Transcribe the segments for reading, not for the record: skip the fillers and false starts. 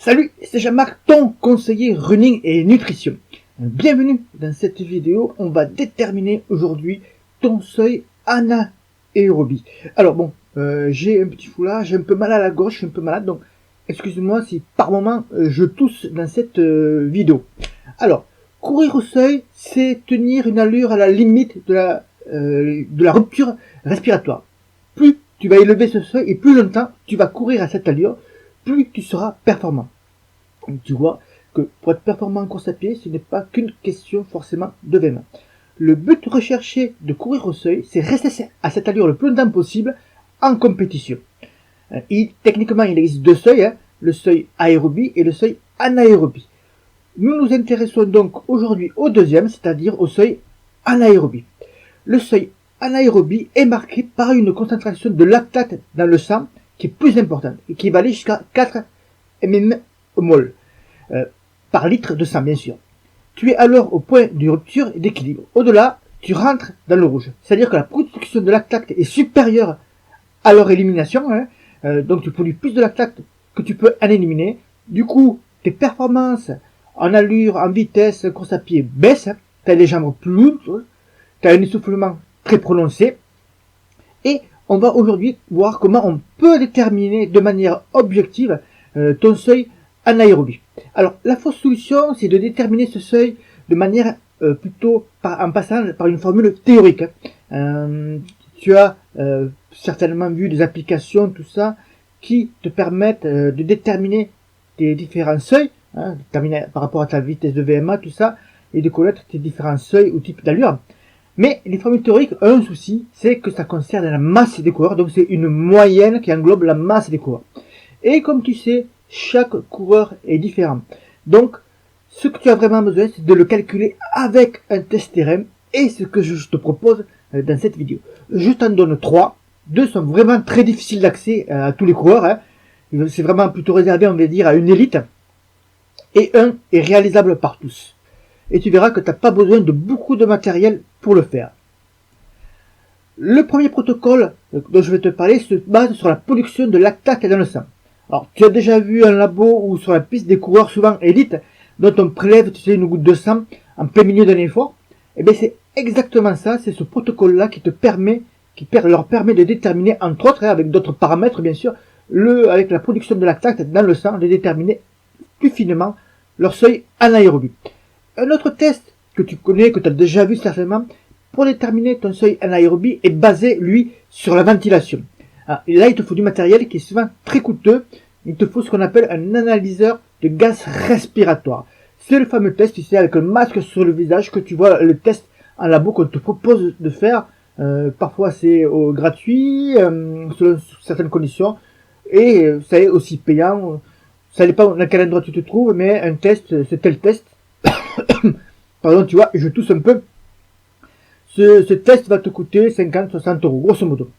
Salut, c'est Jean-Marc, ton conseiller running et nutrition. Bienvenue dans cette vidéo, on va déterminer aujourd'hui ton seuil anaérobie. Alors bon, j'ai un petit foulard, j'ai un peu mal à la gorge, je suis un peu malade, donc excusez-moi si par moment je tousse dans cette vidéo. Alors, courir au seuil, c'est tenir une allure à la limite de la rupture respiratoire. Plus tu vas élever ce seuil et plus longtemps tu vas courir à cette allure, plus tu seras performant. Tu vois que pour être performant en course à pied, ce n'est pas qu'une question forcément de VMA. Le but recherché de courir au seuil, c'est rester à cette allure le plus longtemps possible en compétition. Techniquement, il existe deux seuils, le seuil aérobie et le seuil anaérobie. Nous nous intéressons donc aujourd'hui au deuxième, c'est-à-dire au seuil anaérobie. Le seuil anaérobie est marqué par une concentration de lactate dans le sang qui est plus importante et qui va aller jusqu'à 4 mmol par litre de sang, bien sûr. Tu es alors au point de rupture et d'équilibre. Au-delà, tu rentres dans le rouge. C'est-à-dire que la production de lactate est supérieure à leur élimination. Donc tu produis plus de lactate que tu peux en éliminer. Du coup, tes performances en allure, en vitesse, course à pied baissent. Tu as les jambes plus lourdes. Tu as un essoufflement très prononcé. Et on va aujourd'hui voir comment on peut déterminer de manière objective ton seuil anaérobie. Alors, la fausse solution, c'est de déterminer ce seuil de manière plutôt en passant par une formule théorique. Tu as certainement vu des applications, tout ça, qui te permettent de déterminer tes différents seuils, déterminer par rapport à ta vitesse de VMA, tout ça, et de connaître tes différents seuils ou types d'allure. Mais les formules théoriques ont un souci, c'est que ça concerne la masse des coureurs, donc c'est une moyenne qui englobe la masse des coureurs. Et comme tu sais, chaque coureur est différent. Donc, ce que tu as vraiment besoin, c'est de le calculer avec un test terrain, et ce que je te propose dans cette vidéo. Je t'en donne 3. 2 sont vraiment très difficiles d'accès à tous les coureurs. C'est vraiment plutôt réservé, on va dire, à une élite. Et 1 est réalisable par tous. Et tu verras que tu n'as pas besoin de beaucoup de matériel pour le faire. Le premier protocole dont je vais te parler se base sur la production de lactate dans le sang. Alors, tu as déjà vu un labo ou sur la piste des coureurs souvent élites dont on prélève, tu sais, une goutte de sang en plein milieu d'un effort. Et bien, c'est exactement ça, c'est ce protocole-là qui leur permet de déterminer, entre autres, avec d'autres paramètres, bien sûr, avec la production de lactate dans le sang, de déterminer plus finement leur seuil anaérobie. Un autre test que tu connais, que tu as déjà vu certainement, pour déterminer ton seuil anaérobie est basé, lui, sur la ventilation. Et là, il te faut du matériel qui est souvent très coûteux. Il te faut ce qu'on appelle un analyseur de gaz respiratoire. C'est le fameux test, tu sais, avec un masque sur le visage que tu vois, le test en labo qu'on te propose de faire. Parfois, c'est gratuit, selon certaines conditions. Et ça est aussi payant. Ça dépend dans quel endroit tu te trouves, mais un test, c'est tel test. Pardon, tu vois, je tousse un peu. Ce test va te coûter 50-60 €, grosso modo.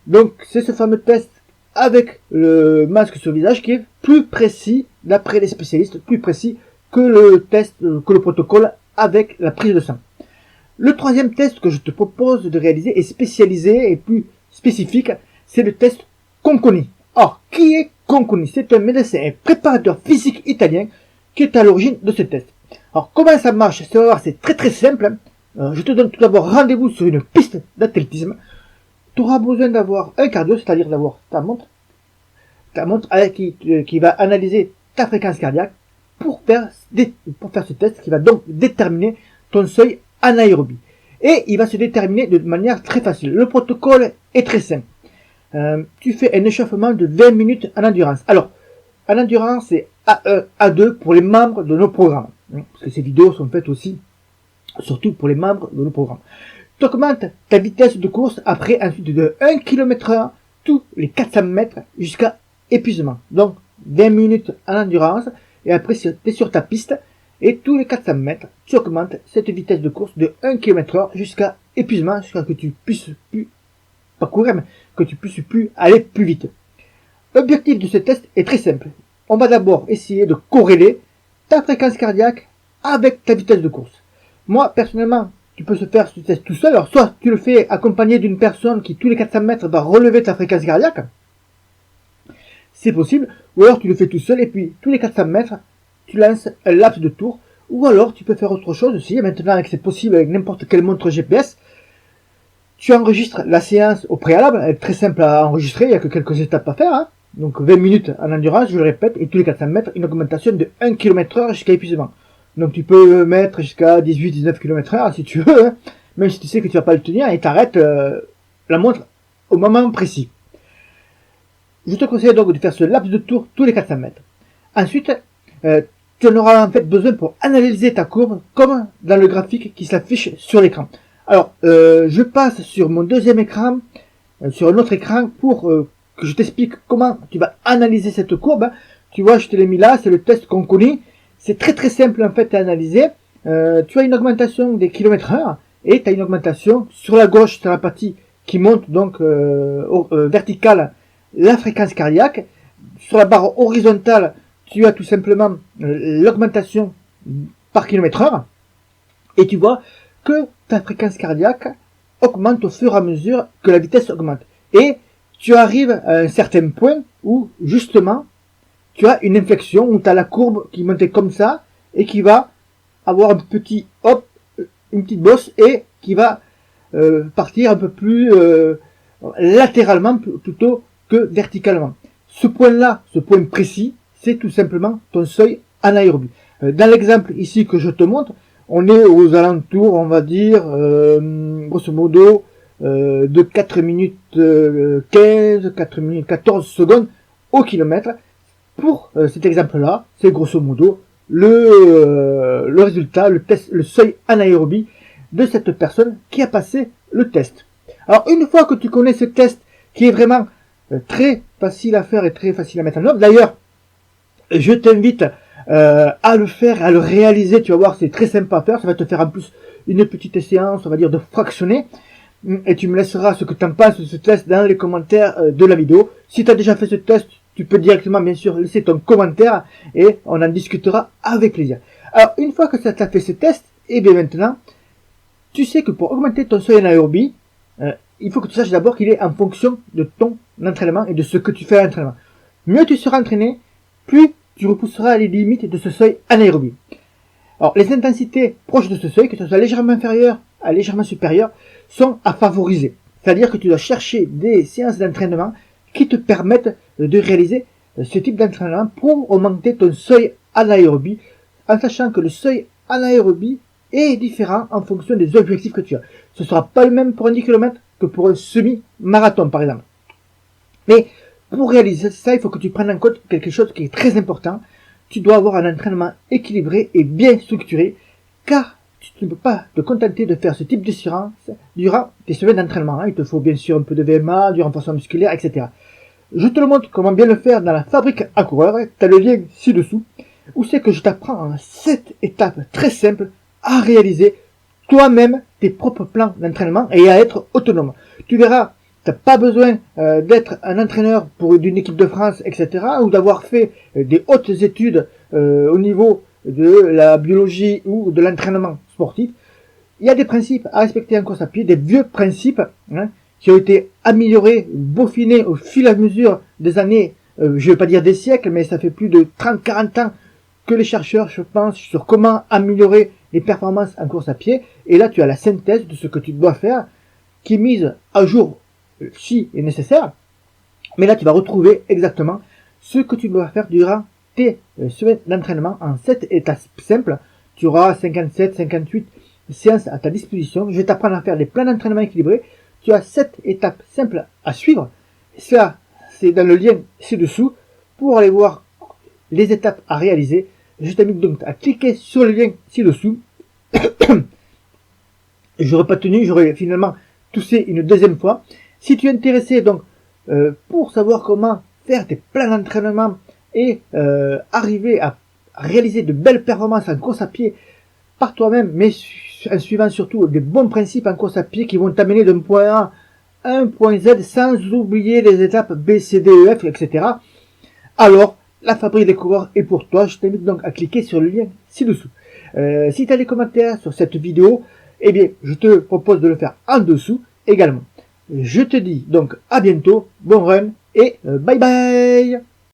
Donc, c'est ce fameux test avec le masque sur le visage qui est plus précis, d'après les spécialistes, plus précis que le test, que le protocole avec la prise de sang. Le troisième test que je te propose de réaliser est spécialisé et plus spécifique, c'est le test Conconi. Or, qui est Conconi? C'est un médecin et préparateur physique italien qui est à l'origine de ce test. Alors, comment ça marche? C'est très très simple. Je te donne tout d'abord rendez-vous sur une piste d'athlétisme. Tu auras besoin d'avoir un cardio, c'est-à-dire d'avoir ta montre qui va analyser ta fréquence cardiaque pour faire ce test qui va donc déterminer ton seuil anaérobie. Et il va se déterminer de manière très facile. Le protocole est très simple. Tu fais un échauffement de 20 minutes en endurance. Alors, en endurance, c'est A1, A2 pour les membres de nos programmes. Parce que ces vidéos sont faites aussi, surtout pour les membres de nos programmes. Tu augmentes ta vitesse de course après ensuite de 1 km/h tous les 400 mètres jusqu'à épuisement. Donc 20 minutes en endurance et après tu es sur ta piste et tous les 400 mètres tu augmentes cette vitesse de course de 1 km/h jusqu'à épuisement, jusqu'à ce que tu puisses plus pas courir mais que tu puisses plus aller plus vite. L'objectif de ce test est très simple. On va d'abord essayer de corréler ta fréquence cardiaque avec ta vitesse de course. Moi personnellement, tu peux se faire ce test tout seul. Alors, soit tu le fais accompagné d'une personne qui, tous les 400 mètres, va relever ta fréquence cardiaque. C'est possible, ou alors tu le fais tout seul et puis tous les 400 mètres, tu lances un laps de tour, ou alors tu peux faire autre chose aussi, maintenant que c'est possible avec n'importe quelle montre GPS, tu enregistres la séance au préalable, elle est très simple à enregistrer, il n'y a que quelques étapes à faire, hein. Donc 20 minutes en endurance, je le répète, et tous les 400 mètres, une augmentation de 1 km/h jusqu'à épuisement. Donc tu peux mettre jusqu'à 18-19 km/h si tu veux, hein, même si tu sais que tu vas pas le tenir, et t'arrêtes la montre au moment précis. Je te conseille donc de faire ce laps de tour tous les 400 mètres. Ensuite, tu en auras en fait besoin pour analyser ta courbe comme dans le graphique qui s'affiche sur l'écran. Alors, je passe sur mon deuxième écran, sur un autre écran pour que je t'explique comment tu vas analyser cette courbe. Tu vois, je te l'ai mis là, c'est le test qu'on connaît. C'est très très simple en fait à analyser. Tu as une augmentation des km/h et tu as une augmentation sur la gauche, sur la partie qui monte donc verticale, la fréquence cardiaque. Sur la barre horizontale, tu as tout simplement l'augmentation par km/h et tu vois que ta fréquence cardiaque augmente au fur et à mesure que la vitesse augmente. Et tu arrives à un certain point où justement tu as une inflexion, où tu as la courbe qui montait comme ça et qui va avoir un petit hop, une petite bosse et qui va partir un peu plus latéralement plutôt que verticalement. Ce point-là, ce point précis, c'est tout simplement ton seuil anaérobie. Dans l'exemple ici que je te montre, on est aux alentours, on va dire, grosso modo, de 4 minutes 15, 4 minutes 14 secondes au kilomètre. Pour cet exemple-là, c'est grosso modo le résultat, le test, le seuil anaérobie de cette personne qui a passé le test. Alors, une fois que tu connais ce test qui est vraiment très facile à faire et très facile à mettre en œuvre, d'ailleurs, je t'invite à le faire, à le réaliser, tu vas voir, c'est très sympa à faire, ça va te faire en plus une petite séance, on va dire, de fractionner, et tu me laisseras ce que tu en penses de ce test dans les commentaires de la vidéo. Si tu as déjà fait ce test, tu peux directement, bien sûr, laisser ton commentaire, et on en discutera avec plaisir. Alors, une fois que ça t'a fait ce test, et bien maintenant, tu sais que pour augmenter ton seuil anaérobie, il faut que tu saches d'abord qu'il est en fonction de ton entraînement et de ce que tu fais à l'entraînement. Mieux tu seras entraîné, plus tu repousseras les limites de ce seuil anaérobie. Alors, les intensités proches de ce seuil, que ce soit légèrement inférieur à légèrement supérieur, sont à favoriser. C'est-à-dire que tu dois chercher des séances d'entraînement qui te permettent de réaliser ce type d'entraînement pour augmenter ton seuil anaérobie, en sachant que le seuil anaérobie est différent en fonction des objectifs que tu as. Ce ne sera pas le même pour un 10 km que pour un semi-marathon, par exemple. Mais pour réaliser ça, il faut que tu prennes en compte quelque chose qui est très important. Tu dois avoir un entraînement équilibré et bien structuré, car tu ne peux pas te contenter de faire ce type de séance durant tes semaines d'entraînement. Il te faut bien sûr un peu de VMA, du renforcement musculaire, etc. Je te le montre comment bien le faire dans la fabrique à coureurs. Tu as le lien ci-dessous, où c'est que je t'apprends en 7 étapes très simples à réaliser toi-même tes propres plans d'entraînement et à être autonome. Tu verras, tu n'as pas besoin d'être un entraîneur pour d'une équipe de France, etc., ou d'avoir fait des hautes études au niveau de la biologie ou de l'entraînement sportif. Il y a des principes à respecter en course à pied, des vieux principes qui ont été améliorés, boffinés au fil et à mesure des années, je ne vais pas dire des siècles, mais ça fait plus de 30-40 ans que les chercheurs, je pense, sur comment améliorer les performances en course à pied. Et là, tu as la synthèse de ce que tu dois faire, qui est mise à jour si est nécessaire. Mais là, tu vas retrouver exactement ce que tu dois faire durant tes semaines d'entraînement en 7 étapes simples. Tu auras 57, 58 séances à ta disposition. Je vais t'apprendre à faire des plans d'entraînement équilibrés. Tu as 7 étapes simples à suivre. Ça, c'est dans le lien ci-dessous pour aller voir les étapes à réaliser. Je t'invite donc à cliquer sur le lien ci-dessous. J'aurais pas tenu, j'aurais finalement toussé une deuxième fois. Si tu es intéressé donc pour savoir comment faire tes plans d'entraînement et arriver à réaliser de belles performances en course à pied par toi-même, mais en suivant surtout des bons principes en course à pied qui vont t'amener d'un point A à un point Z sans oublier les étapes B, C, D, E, F, etc. Alors, la fabrique des coureurs est pour toi. Je t'invite donc à cliquer sur le lien ci-dessous. Si tu as des commentaires sur cette vidéo, eh bien, je te propose de le faire en dessous également. Je te dis donc à bientôt, bon run et bye bye.